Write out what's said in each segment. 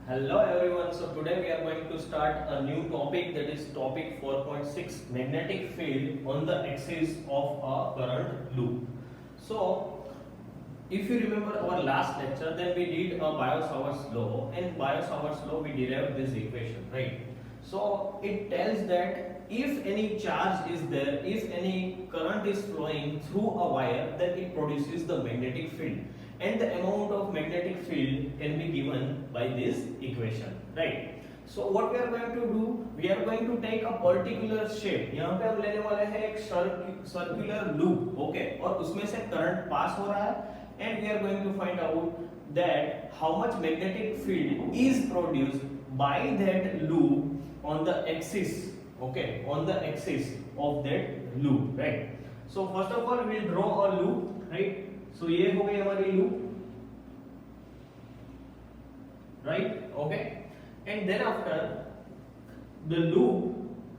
Hello everyone. So today we are going to start a new topic, that is topic 4.6, magnetic field on the axis of a current loop. So if you remember our last lecture, then we did a Biot-Savart's law, and Biot-Savart's law we derived this equation, right? So it tells that if any charge is there, if any current is flowing through a wire, then it produces the magnetic field, and the amount of magnetic field can be given by this equation, right? So what we are going to do, we are going to take a particular shape. यहाँ पे हम लेने वाले हैं एक circular loop, okay, और उसमें से करंट पास हो रहा है, and we are going to find out that how much magnetic field is produced by that loop on the axis, okay, on the axis of that loop, right? So first of all we will draw a loop, right? So ये हो गई हमारी loop, right? Okay, and then after the loop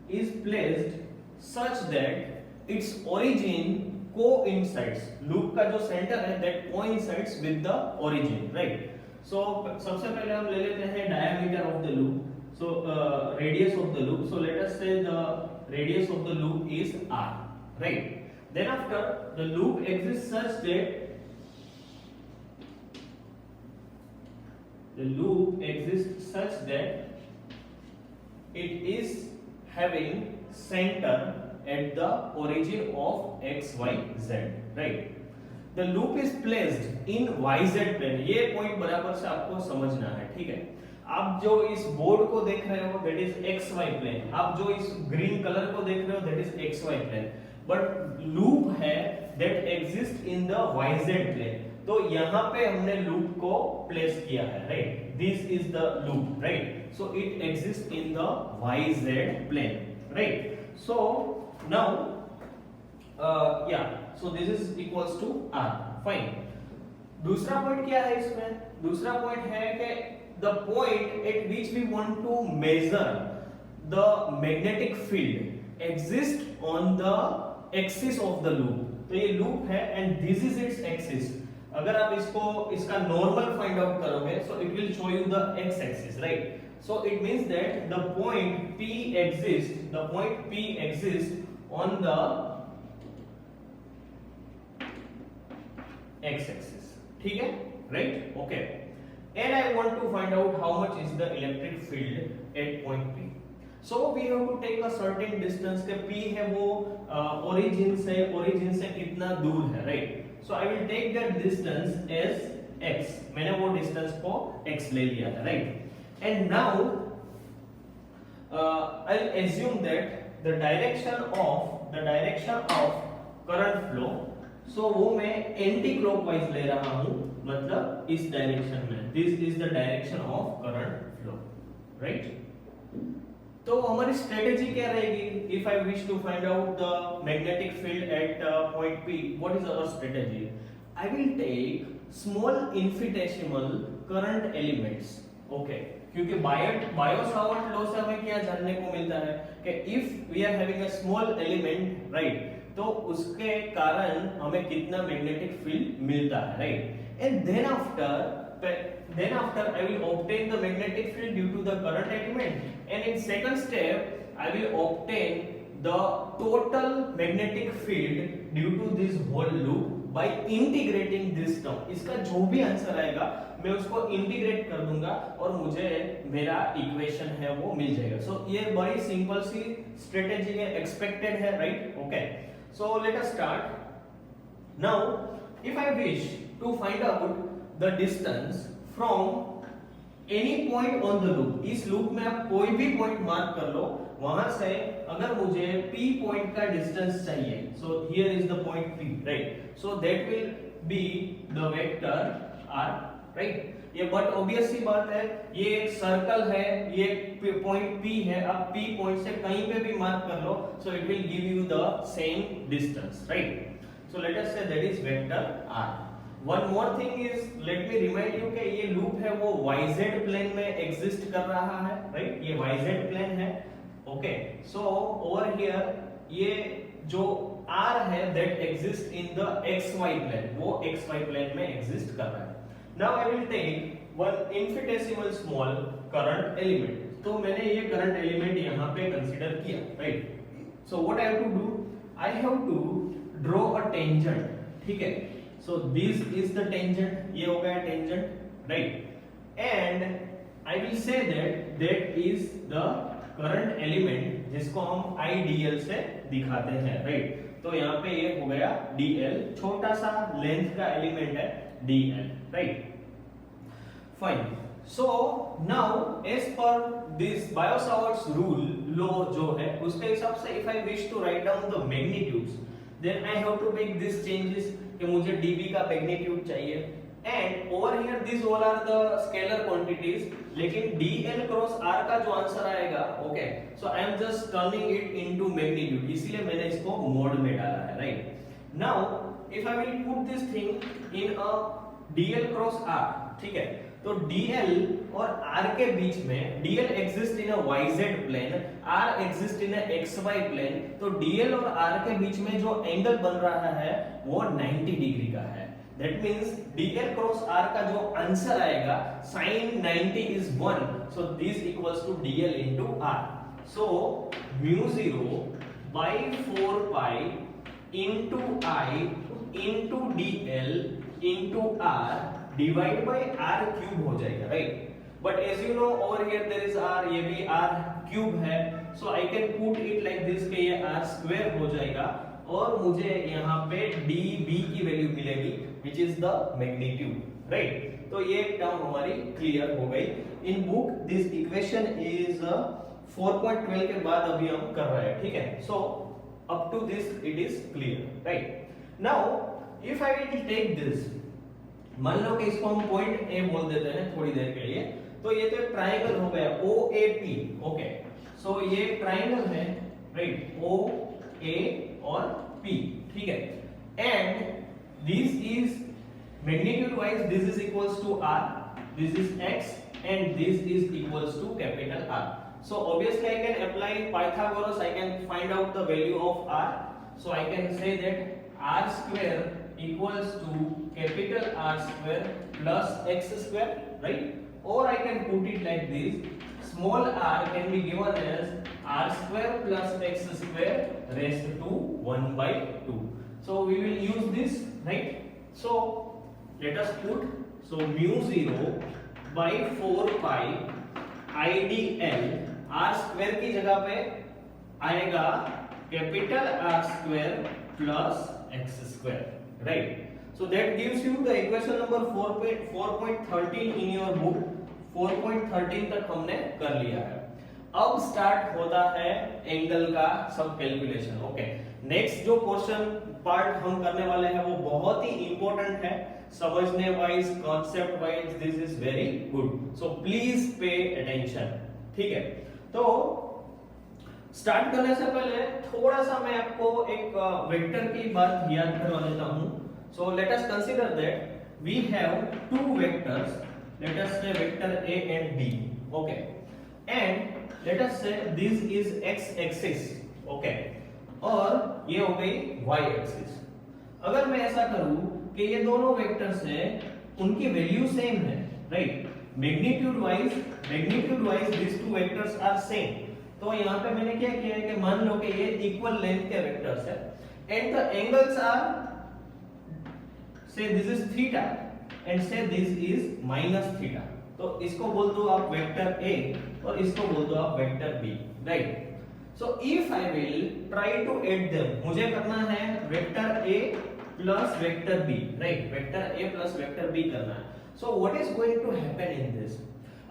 is placed such that its origin coincides, loop का जो center है that coincides with the origin, right? So सबसे पहले हम ले लेते हैं diameter of the loop, so radius of the loop. So let us say the radius of the loop is r, right? Then after the loop exists such that it is having center at the origin of x y z, right? The loop is placed in yz plane. ये point बराबर से आपको समझना है, ठीक है? आप जो इस बोर्ड को देख रहे हो that is xy plane, आप जो इस ग्रीन कलर को देख रहे हो that is xy plane, but loop है that exists in the yz plane. तो यहाँ पे हमने लूप को प्लेस किया है, right? This is the loop, right? So it exist in the yz plane, right? So now so this is equals to r, fine. दूसरा point क्या है इसमें? दूसरा पॉइंट है कि the point at which we want to measure the magnetic field exist on the axis of the loop. तो ये loop है and this is its axis. अगर आप इसका नॉर्मल फाइंड आउट करोगे, सो it will show you the x axis, right? So it means that the point P exists on the x axis, ठीक है, right? Okay, and I want to find out how much is the electric field at point P. So we have to take a certain distance के P है वो origin से कितना दूर है, right? So I will take that distance as x. मैंने वो distance को x ले लिया है, right? And now I'll assume that the direction of current flow, so वो मैं anti clockwise ले रहा हूँ, मतलब इस direction में. This is the direction of current flow, right? तो हमारी स्ट्रेटेजी क्या रहेगी? If I wish to find out the magnetic field at point P, what is our strategy? I will take small infinitesimal current elements, okay, क्योंकि Biot Savart law से हमें क्या जानने को मिलता है कि if we are having a small element, right, तो उसके कारण हमें कितना मैग्नेटिक फील्ड मिलता है, right? And then after I will obtain the magnetic field due to the current element, and in second step I will obtain the total magnetic field due to this whole loop by integrating this term. इसका जो भी answer आएगा मैं उसको integrate कर दूंगा और मुझे मेरा इक्वेशन है वो मिल जाएगा. सो ये बड़ी सिंपल सी स्ट्रेटेजी है, एक्सपेक्टेड है, right? Okay, so let us start. Now if I wish to find out the distance from any point on the loop, इस लूप में आप कोई भी पॉइंट मार्क कर लो, वहां से अगर मुझे P पॉइंट का डिस्टेंस चाहिए, so here is the point P, right? So that will be the vector r, right? ये बट ऑब्वियस सी बात है, ये एक सर्कल है, ये पॉइंट P है, आप P पॉइंट से कहीं पे भी मार्क कर लो, so it will give you the same distance, right? So let us say that is vector r. One more thing is, let me remind you कि ये लूप है वो yz प्लेन में एग्जिस्ट कर रहा है, राइट? ये yz प्लेन है, ओके. सो ओवर हियर ये जो r है that exists in the xy plane, वो xy प्लेन में एग्जिस्ट कर रहा है. Now I will take one infinitesimal small current element. तो मैंने ये करंट एलिमेंट यहाँ पे कंसीडर किया, right. So what I have to do, I have to draw a tangent, ठीक है। So this is the tangent, ये हो गया tangent, right. And I will say that is the current element जिसको हम IDL से दिखाते हैं, राइट। तो यहाँ पे ये हो गया DL, छोटा सा लेंथ का एलिमेंट है DL, right. Fine. So now as per this Biot Savart's rule law जो है उसके हिसाब से if I wish to write down the magnitudes then I have to make this changes कि मुझे dB का मैग्नीट्यूड चाहिए and over here this all are the scalar quantities, लेकिन DL क्रॉस R का जो आंसर आएगा, okay, so I am just turning it into magnitude, इसलिए मैंने इसको मोड में डाला है, right. Now if I will put this thing in a DL cross R, ठीक है, तो DL और R के बीच में DL exist in a YZ plane, R exist in a XY plane, तो DL और R के बीच में जो एंगल बन रहा है वो 90 डिग्री का है। That means DL cross R का जो आंसर आएगा sin 90 is 1, so this equals to DL into R. So mu 0 by 4 pi into I into DL into R divide by R cube हो जाएगा, right? But as you know over here there is R, ये भी R cube है, so I can put it like this कि ये R square हो जाएगा और मुझे यहाँ पे dB की वैल्यू मिलेगी which is the magnitude, right? तो ये टर्म हमारी क्लियर हो गई। In book this equation is 4.12 के बाद अभी हम कर रहे हैं, ठीक है। So up to this it is clear, right. Now if I will take this, मान लो कि इसको हम पॉइंट A बोल देते हैं थोड़ी देर के लिए, तो ये तो एक ट्रायंगल हो गया OAP, ओके। सो ये ट्रायंगल है, राइट, OA और P, ठीक है। And this is magnitude wise this is equals to R, this is X and this is equals to capital R. So obviously I can apply Pythagoras, I can find out the value of R. So I can say that R square equals to capital R square plus X square, right? Or I can put it like this, small r can be given as R square plus X square raised to 1 by 2. So we will use this, right? So let us put, so mu 0 by 4 pi IDL, R square की जगह पे आएगा capital R square plus X square, right? So that gives you the equation number 4.13 in your book. 4.13 तक हमने कर लिया है। अब स्टार्ट होता है एंगल का सब कैलकुलेशन, ओके। नेक्स्ट जो पोर्शन पार्ट हम करने वाले हैं वो बहुत ही इंपॉर्टेंट है, समझने wise, concept wise, this is very good, so please pay attention, ठीक है। तो स्टार्ट करने से पहले थोड़ा सा मैं आपको एक वेक्टर की बात याद करवा देता हूं। So let us consider that we have two vectors, let us say vector A and B, okay, and let us say this is x axis, okay, और ये हो गई y axis। अगर मैं ऐसा करूं कि ये दोनों वेक्टर्स हैं, उनकी वैल्यू सेम है, right, magnitude wise this two vectors are same, तो यहाँ पे मैंने क्या किया है कि मान लो कि ये इक्वल लेंथ के वेक्टर्स है एंड द एंगल्स आर, से this is theta and say this is minus theta, तो इसको बोल दो आप वेक्टर A और इसको बोल दो आप vector B, right. So if I will try to add them, मुझे करना है vector A plus vector B, right, vector A plus vector B करना है। So what is going to happen in this,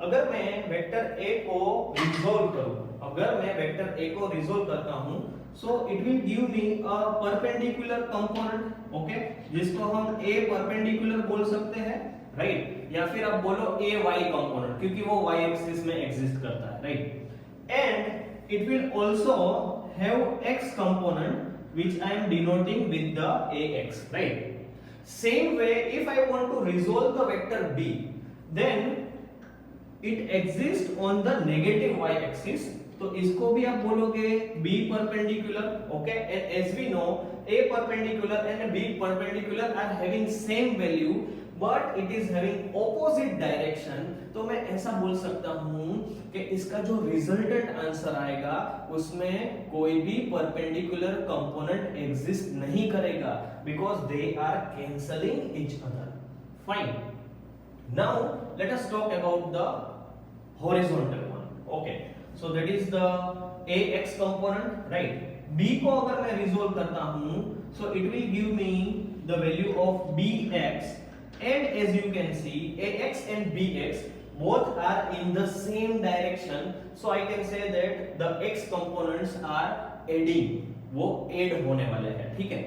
अगर मैं वेक्टर A को resolve करूं, अगर मैं वेक्टर A को रिजोल्व करता हूं, so it will give me a perpendicular component, okay, जिसको हम A perpendicular बोल सकते हैं, राइट, या फिर आप बोलो AY component क्योंकि वो Y एक्सिस में एग्जिस्ट करता है, right, and it will also have X component which I am denoting with the AX, right. Same way if I want to resolve the vector B, then it exists on the negative Y axis, तो इसको भी आप बोलोगे B perpendicular, okay, and as we know A perpendicular and B perpendicular are having same value, but it is having opposite direction, तो मैं ऐसा बोल सकता हूं कि इसका जो रिजल्टेंट आंसर आएगा उसमें कोई भी परपेंडिकुलर कंपोनेंट एग्जिस्ट नहीं करेगा, because they are cancelling each other. Fine, now let us talk about the horizontal one. Okay, so that is the ax component, right. b को अगर मैं रिजोल्व करता हूं, so it will give me the value of bx, and as you can see ax and bx both are in the same direction, so I can say that the x components are adding, वो add होने वाले हैं, ठीक है।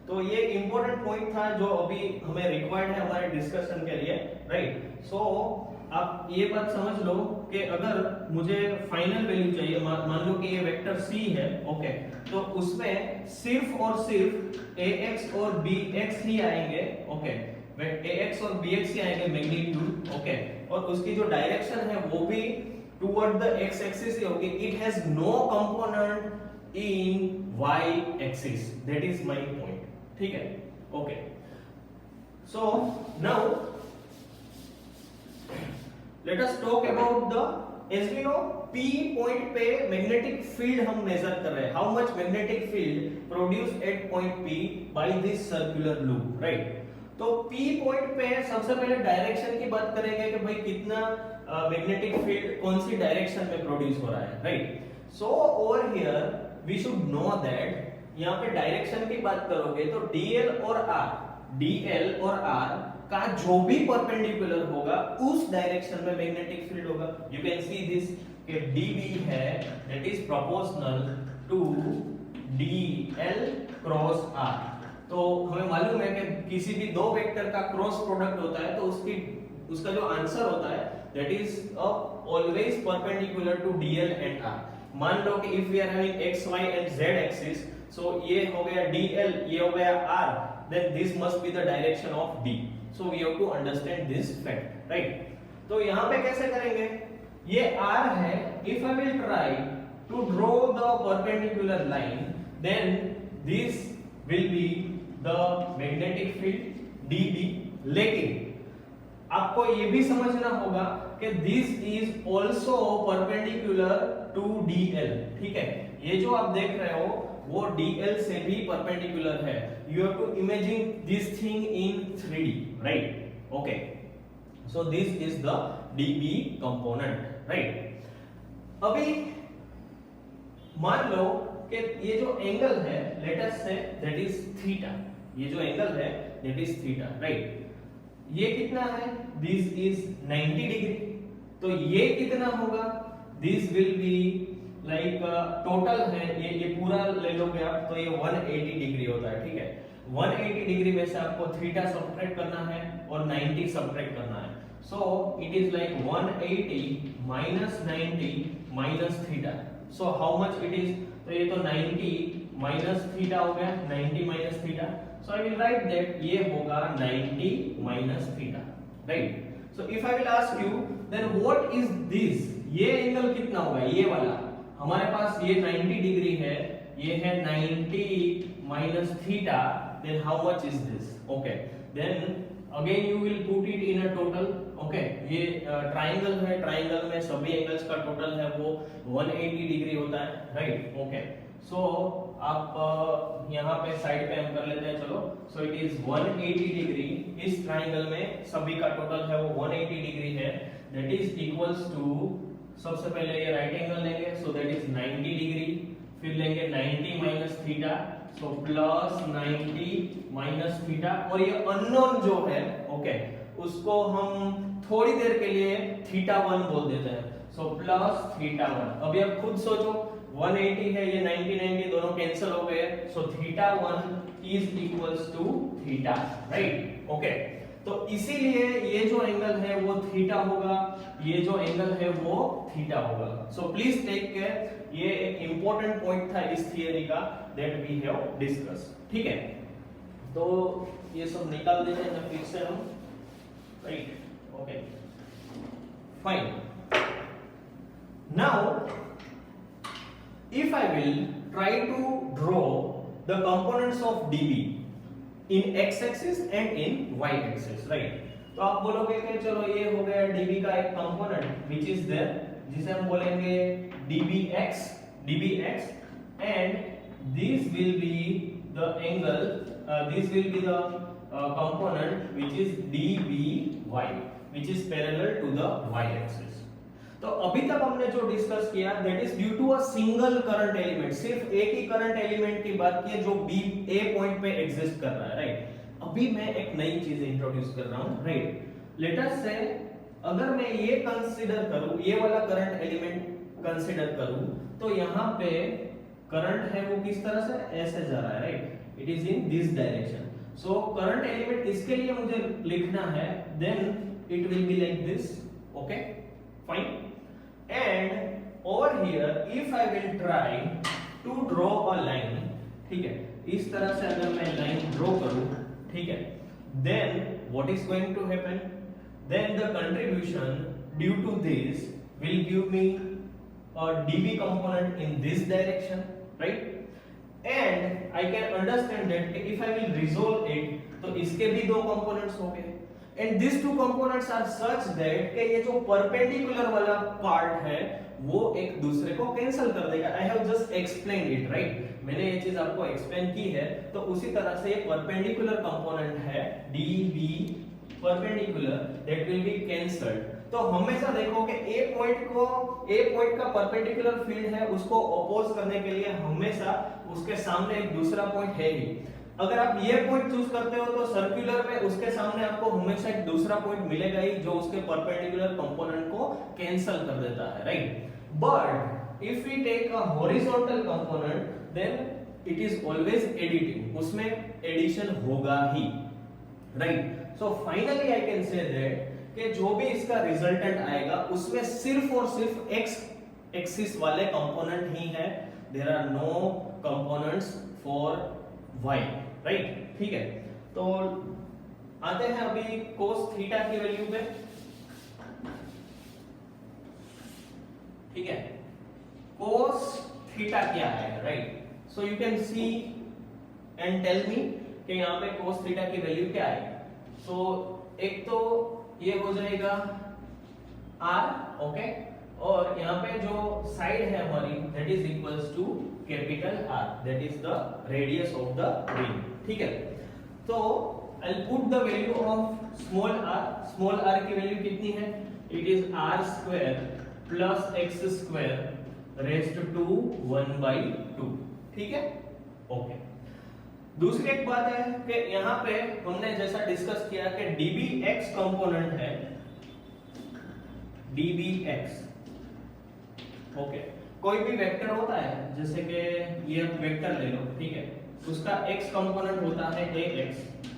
तो ये important point था जो अभी हमें रिक्वायर्ड है हमारे डिस्कशन के लिए, राइट। सो आप ये बात समझ लो कि अगर मुझे फाइनल वैल्यू चाहिए, मान लो कि ये वेक्टर c है, ओके, तो उसमें सिर्फ और सिर्फ ax और bx ही आएंगे, ओके, ax और bx ही आएंगे मैग्नीट्यूड, ओके, और उसकी जो डायरेक्शन है वो भी टुवर्ड द x एक्सिस ही होगी। It has no component in y axis, that is my point, ठीक है, ओके। सो नाउ let us talk about the, as we know, p point पे मैग्नेटिक फील्ड हम मेजर कर रहे हैं, how much magnetic field produced at point p by this circular loop, right. तो p पॉइंट पे सबसे पहले डायरेक्शन की बात करेंगे कि भाई कितना मैग्नेटिक फील्ड कौन सी डायरेक्शन में प्रोड्यूस हो रहा है, right. So over here we should know that यहाँ पे डायरेक्शन की बात करोगे तो dl और r का जो भी परपेंडिकुलर होगा उस डायरेक्शन में मैग्नेटिक फील्ड होगा। यू कैन सी दिस कि dB है that is proportional to dl cross r। तो हमें मालूम है कि किसी भी दो वेक्टर का क्रॉस प्रोडक्ट होता है तो उसका जो आंसर होता है that is always perpendicular to dl and r। मान लो कि if we are having x y and z axis, so ये हो गया dl, ये हो गया r, then this must be the direction of d, so we have to understand this fact, right। तो यहाँ पे कैसे करेंगे, ये r है, if I will try to draw the perpendicular line then this will be the magnetic field dB, लेकिन आपको ये भी समझना होगा कि this is also perpendicular to dl, ठीक है। ये जो आप देख रहे हो वो dl से भी परपेंडिकुलर है। You have to imagine this thing in 3D, right? Okay. So this is the dB component, right? अभी मान लो कि ये जो एंगल है, let us say that is theta. ये जो एंगल है that is theta, right? ये कितना है? This is 90 degree. तो ये कितना होगा? This will be like total है, ये पूरा ले लोगे आप तो ये 180 डिग्री होता है, ठीक है। 180 डिग्री में से आपको थीटा सब्ट्रैक्ट करना है और 90 सब्ट्रैक्ट करना है, so it is like 180 minus 90 minus theta, so how much it is, तो ये तो 90 माइनस थीटा हो गया, 90 minus theta, so I will write that ये होगा 90 minus theta, right. So if I will ask you then what is this, ये angle कितना होगा, ये वाला हमारे पास ये 90 डिग्री है, ये है 90 minus theta, then how much is this, okay. Then again you will put it in a total, okay. ये ट्रायंगल है, ट्रायंगल में सभी एंगल्स का टोटल है वो 180 डिग्री होता है, राइट, ओके। सो आप यहाँ पे साइड पे हम कर लेते हैं, चलो। सो इट इज 180 डिग्री, इस ट्रायंगल में सभी का टोटल है वो 180 डिग्री है, दैट इज इक्वल्स टू, सबसे पहले ये राइट एंगल लेंगे, सो दैट इज 90 डिग्री, फिर लेंगे 90 minus theta, so plus 90 minus theta, और ये अननोन जो है, ओके, उसको हम थोड़ी देर के लिए थीटा 1 बोल देते हैं, सो प्लस थीटा 1। अभी आप खुद सोचो, 180 है, ये 90 दोनों कैंसिल हो गए, so theta 1 is equals to theta, right, okay. तो इसीलिए ये जो एंगल है वो थीटा होगा, ये जो एंगल है वो थीटा होगा। सो प्लीज टेक केयर, ये एक इंपॉर्टेंट पॉइंट था इस थियरी का दैट वी हैव डिस्कस, ठीक है। तो ये सब निकाल देते हैं फिर से हम, right, okay, fine. Now if I will try to draw the components of dB, in x axis and in y axis, right. तो आप बोलोगे कि चलो ये हो गया dB का एक कंपोनेंट व्हिच इज देयर, जिसे हम बोलेंगे dBx and this will be the angle, this will be the component which is dBy which is parallel to the y axis। तो अभी तक हमने जो डिस्कस किया that is due to a single current element, सिर्फ एक ही current element की बात की जो बी ए पॉइंट पे एग्जिस्ट कर रहा है, राइट। अभी मैं एक नई चीज इंट्रोड्यूस कर रहा हूं, राइट। लेट अस से अगर मैं ये कंसीडर करूं, ये वाला करंट एलिमेंट कंसीडर करूं, तो यहां पे करंट है वो किस तरह से ऐसे जा रहा है, right, it is in this direction. So current element इसके लिए मुझे लिखना है, then it will be like this, okay fine. And over here if I will try to draw a line, ठीक है, इस तरह से अगर मैं लाइन ड्रॉ करूं, ठीक है, then what is going to happen, then the contribution due to this will give me a dB component in this direction, right, and I can understand that if I will resolve it तो इसके भी दो components हो गए, and these two components are such that कि ये जो perpendicular वाला पार्ट है वो एक दूसरे को कैंसिल कर देगा। I have just explained it, right? मैंने ये चीज आपको एक्सप्लेन की है, तो उसी तरह से ये परपेंडिकुलर कंपोनेंट है dB perpendicular that will be cancelled। तो हमेशा देखो कि ए पॉइंट का परपेंडिकुलर फील्ड है, उसको अपोज करने के लिए हमेशा उसके सामने एक दूसरा पॉइंट है ही। अगर आप ये पॉइंट चूज करते हो तो सर्कुलर में उसके सामने आपको हमेशा एक दूसरा पॉइंट मिलेगा ही जो उसके परपेंडिकुलर कंपोनेंट को कैंसिल कर देता है, right. But if we take a horizontal component then it is always editing, उसमें एडिशन होगा ही, right. So finally I can say that कि जो भी इसका रिजल्टेंट आएगा उसमें सिर्फ और सिर्फ x एक्सिस वाले कंपोनेंट ही है, there are no components for y, right, ठीक है। तो आते हैं अभी cos थीटा की वैल्यू पे, ठीक है। cos थीटा क्या है, right. So you can see and tell me कि यहाँ पे cos थीटा की वैल्यू क्या है। सो एक तो ये हो जाएगा r, ओके, और यहाँ पे जो साइड है हमारी that is equals to capital R, that is the radius of the ring, ठीक है। तो I will put the value of small r की वैल्यू कितनी है, it is r square plus x square raised to 1/2, ठीक है, okay. दूसरी एक बात है कि यहाँ पे हमने जैसा डिस्कस किया कि dBx कंपोनेंट है, dBx, ओके। कोई भी वेक्टर होता है, जैसे कि ये वेक्टर ले लो, ठीक है, उसका x कंपोनेंट होता है ax,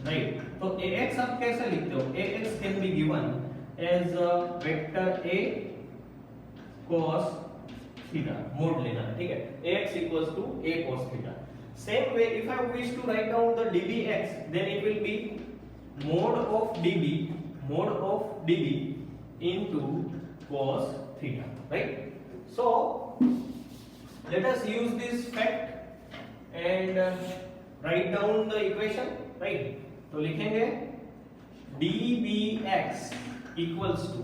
राइट। तो ax आप कैसे लिखते हो, ax can be given as vector a cos theta, mod लेना है, ठीक है, ax equals to a cos theta. Same way if I wish to write down the dBx then it will be mod of dB into cos theta, right? So let us use this fact and write down the equation, right? तो लिखेंगे dBx equals to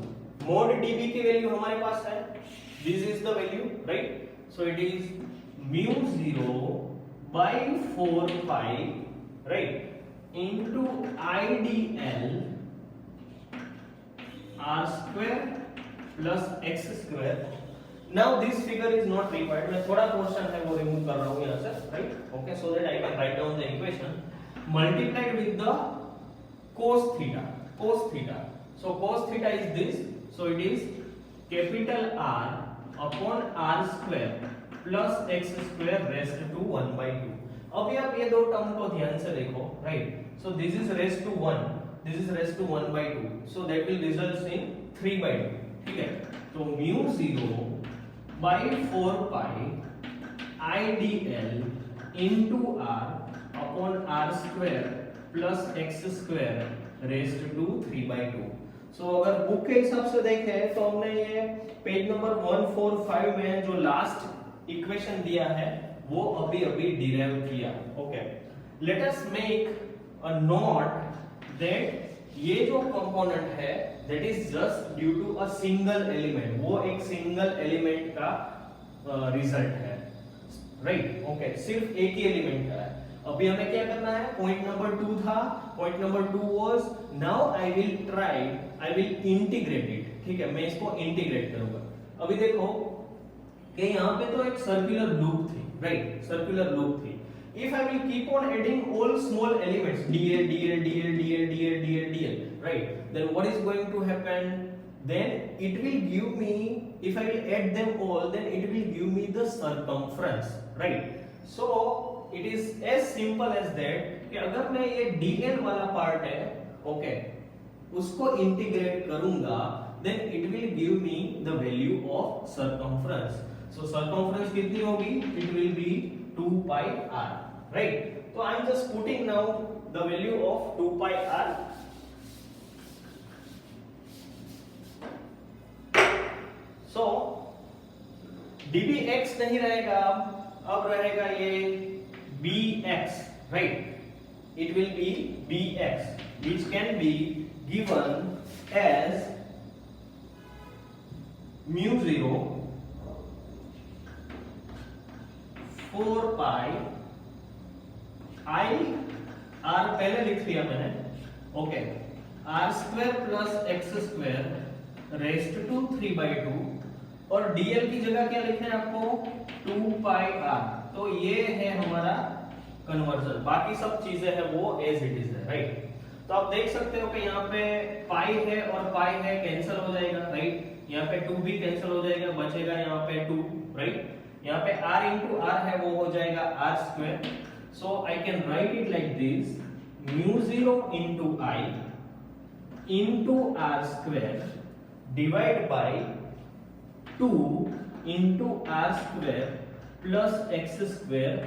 mod dB की value हमारे पास है, this is the value, right? So it is mu 0 by 4 pi, right, into IDL r square plus x square। Now this figure is not required, मैं थोड़ा portion है वो remove कर रहा हूँ यहाँ से, right? Okay, so that I can write down the equation multiplied with the cos theta। So cos theta is this, so it is capital R upon r square plus x square raised to 1/2। अभी आप ये दो term को ध्यान से देखो, right? So this is raised to 1, this is raised to 1/2, so that will result in 3/2, ठीक है। तो mu 0 by 4 pi IDL into r upon r square plus x square raised to 3/2। So अगर book के हिसाब से देखें तो हमने ये पेज नंबर 145 में जो लास्ट इक्वेशन दिया है वो अभी डिराइव किया, ओके। Let us make note that ये जो कंपोनेंट है that is just due to a single element, वो एक सिंगल एलिमेंट का रिजल्ट है, राइट? ओके, सिर्फ एक ही एलिमेंट का है। अभी हमें क्या करना है, पॉइंट नंबर 2 था, point number 2 was now I will integrate it, ठीक है, मैं इसको इंटीग्रेट करूंगा। अभी देखो कि यहाँ पे तो एक सर्कुलर लूप थी, राइट? सर्कुलर लूप थी। If I will keep on adding all small elements dl dl dl dl dl dl dl, right, then what is going to happen? Then it will give me, if I will add them all, then it will give me the circumference, right? So it is as simple as that कि अगर मैं ये dl वाला part है, okay, उसको integrate करूंगा, then it will give me the value of circumference. So circumference कितनी होगी? It will be 2 pi r, right? So I am just putting now the value of 2 pi r. So dbx नहीं रहेगा, अब रहेगा ये bx, right? It will be bx, which can be given as mu 0 4 pi I r पहले लिख लिया मैंने, okay, r square plus x square raised to 3/2, और dl की जगह क्या लिखना है आपको? 2 pi r। तो ये है हमारा कन्वर्जन, बाकी सब चीजें है वो एज इट इज है, राइट? तो आप देख सकते हो कि यहाँ पे पाई है और पाई है, कैंसिल हो जाएगा, राइट? यहाँ पे 2 भी कैंसिल हो जाएगा, बचेगा यहाँ पे 2, राइट? यहाँ पे r into r है, वो हो जाएगा r square. So I can write it like this, mu 0 into I into r square divide by 2 into r square plus x square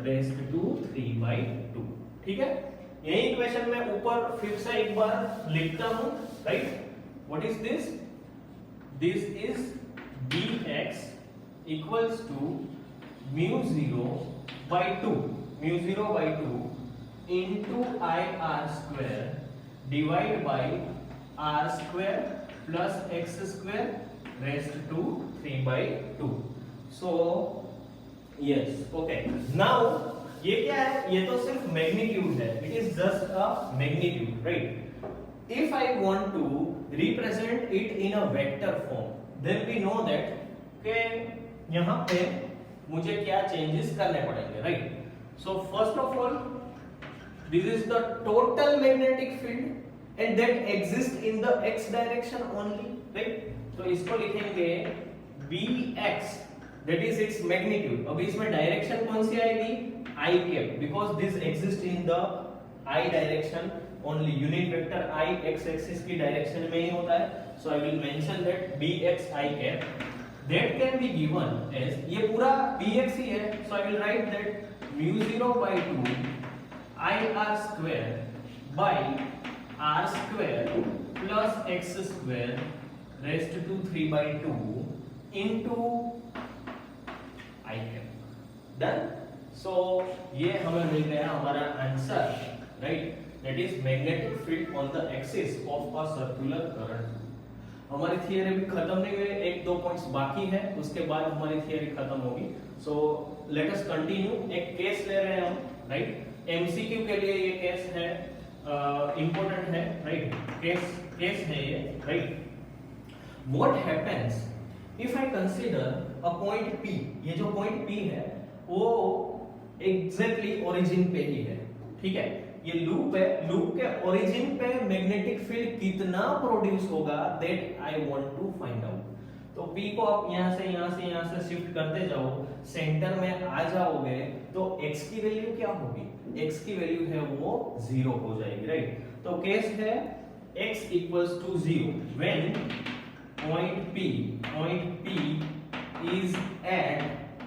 raised to 3/2, ठीक है? यही इक्वेशन मैं ऊपर फिर से एक बार लिखता हूं, right? What is this? This is dx equals to mu 0 by 2 into I r square divide by r square plus x square raised to 3/2. So yes, okay. Now ये क्या है? ये तो सिर्फ मैग्नीट्यूड है, it is just a magnitude, right? If I want to represent it in a vector form, then we know that कि यहाँ पे मुझे क्या चेंजेस करने पड़ेंगे, right? So first of all, this is the total magnetic field and that exists in the x direction only, right? तो इसको लिखेंगे bx, that is its magnitude. अब इसमें डायरेक्शन कौन सी आएगी? I cap, because this exists in the I direction only. Unit vector I x axis की direction में ही होता है. So I will mention that bx I cap that can be given as, ये पूरा bx ही है, so I will write that mu 0 by 2 I r square by r square plus x square raised to 3/2 into I cap. Done? So ये हमें मिल गया हमारा answer, right? That is magnetic field on the axis of a circular current. हमारी theory भी खत्म नहीं हुई, एक दो पॉइंट्स बाकी है, उसके बाद हमारी थियरी खत्म होगी। सो लेट अस कंटिन्यू। एक केस ले रहे हैं हम, राइट? एमसीक्यू के लिए ये केस है, इंपॉर्टेंट है, राइट? केस है ये, right? What happens if I consider a point P? ये जो पॉइंट P है वो एग्जैक्टली ओरिजिन पे ही है, ठीक है? ये लूप है, लूप के ओरिजिन पे मैग्नेटिक फील्ड कितना प्रोड्यूस होगा that I want to find out. तो P को आप यहां से शिफ्ट करते जाओ, सेंटर में आ जाओगे तो x की वैल्यू क्या होगी? x की वैल्यू है वो 0 हो जाएगी, राइट? तो केस है x equals to 0 when point P is at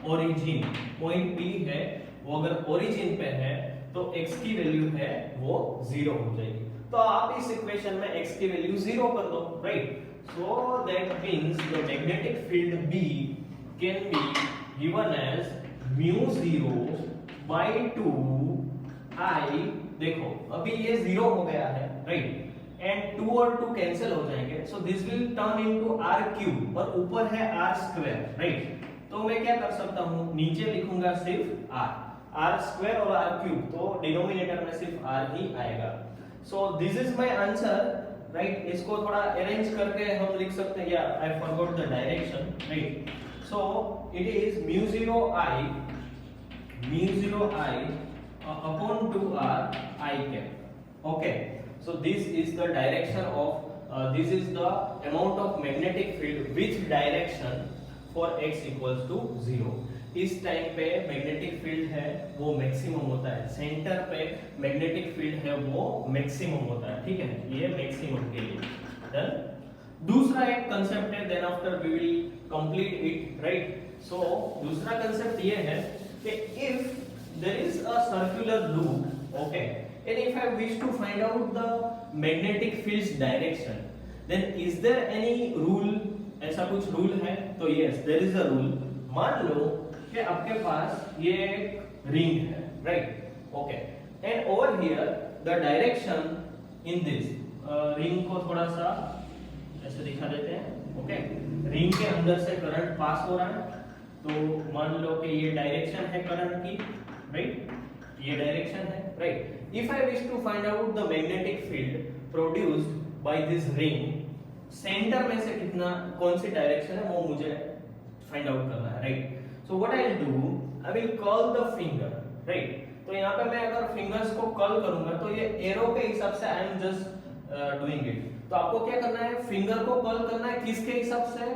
origin. Point P है वो अगर ओरिजिन पे है तो x की वैल्यू है वो 0 हो जाएगी। तो आप इस इक्वेशन में x की वैल्यू 0 कर दो, right? So that means the magnetic field B can be given as mu 0 by 2 I देखो अभी ये 0 हो गया है, राइट, एंड 2 और 2 कैंसिल हो जाएंगे, so this will turn into r cube और ऊपर है r स्क्वायर, राइट। तो मैं क्या कर सकता हूँ, नीचे लिखूंगा सिर्फ r स्क्वायर और r क्यूब, तो डिनोमिनेटर में सिर्फ r ही आएगा। सो this is my answer, right. इसको थोड़ा अरेंज करके हम लिख सकते हैं, या I forgot the direction, right. So it is mu 0 I upon 2r I cap, okay। so this is the direction of this is the amount of magnetic field which direction for x equals to 0। इस time पे magnetic field है वो maximum होता है, centre पे magnetic field है वो maximum होता है, ठीक है, ये मैक्सिमम के लिए। डन। दूसरा एक कांसेप्ट है, then after we will complete it, right. So दूसरा कांसेप्ट ये है कि if there is a circular loop, okay, and if I wish to find out the magnetic fields direction, then is there any rule, ऐसा कुछ rule है? तो yes, there is a rule. मान लो कि आपके पास ये एक रिंग है, right, okay, and over here the direction in this ring को थोड़ा सा ऐसे दिखा देते हैं, ओके। रिंग के अंदर से करंट पास हो रहा है, तो मान लो कि ये डायरेक्शन है करंट की, राइट, ये डायरेक्शन है, right. If I wish to find out the magnetic field produced by this ring, centre में से कितना, कौन सी डायरेक्शन है वो मुझे फाइंड आउट करना है, right. So what I will do, I will curl the finger, right. तो यहाँ पे मैं अगर फिंगर्स को कर्ल करूंगा तो ये एरो के हिसाब से आई एम जस्ट डूइंग इट। तो आपको क्या करना है, फिंगर को कर्ल करना है किसके हिसाब से,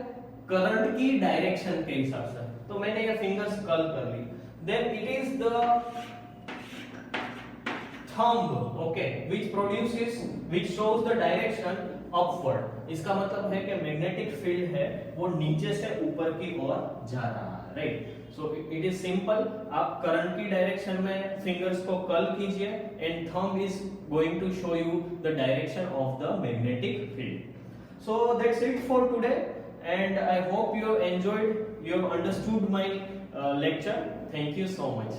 करंट की डायरेक्शन के हिसाब से। तो मैंने ये फिंगर्स कर्ल कर ली, then it is the thumb, okay, which shows the direction upward। इसका मतलब है कि मैग्नेटिक फील्ड है वो नीचे से ऊपर की ओर जा रहा है, right. So it is simple, आप करंट की डायरेक्शन में फिंगर्स को कर्ल कीजिए and thumb is going to show you the direction of the magnetic field. So that's it for today and I hope you have enjoyed, you have understood my lecture। Thank you so much।